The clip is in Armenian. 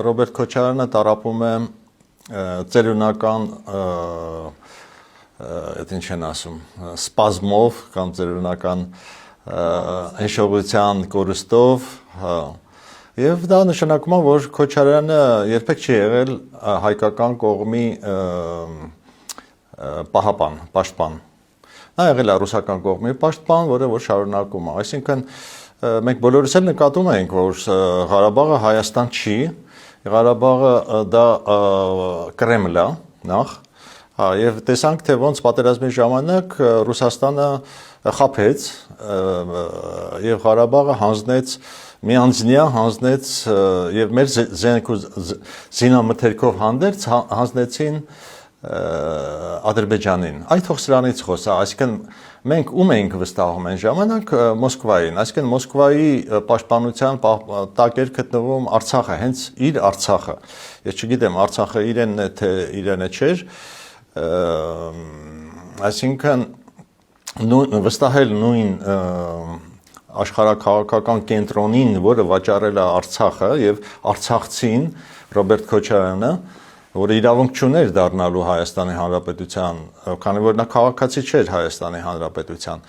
Ռոբերտ Քոչարյանը տառապում է ծերունական այդ ինչ են ասում սպազմով կամ ծերունական հիշողության կորստով եւ դա նշանակում է որ Քոչարյանը երբեք չի եղել հայկական կողմի պաշտպան նա եղել է ռուսական կողմի պաշտպան որը որ շարունակում է այսինքն մենք բոլորս էլ նկատում ենք որ Ղարաբաղը Հայաստան չի Ղարաբաղը դա Կրեմլ է նախ եւ տեսանք թե ոնց պատերազմի ժամանակ Ռուսաստանը խաբեց եւ Ղարաբաղը հանձնեց միանձնյա հանձնեց եւ մեր զինամթերքով հանդերձ հանձնեցին Ադրբեջանին այ թող սրանից խոսա այսինքն մենք ում էինք վստահում այն ժամանակ Մոսկվային այսինքն Մոսկվայի պաշտպանության տակ էր գտնվում Արցախը հենց իր Արցախը ես չգիտեմ Արցախը իրենն է թե իրենը չէր այսինքն վստահել նույն աշխարհաքաղաքական կենտրոնին որը վաճառել է Արցախը եւ արցախցին Ռոբերտ Քոչարյանը որը իրավունք չուներ դառնալու Հայաստանի Հանրապետության, քանի որ նա քաղաքացի չէր Հայաստանի Հանրապետության։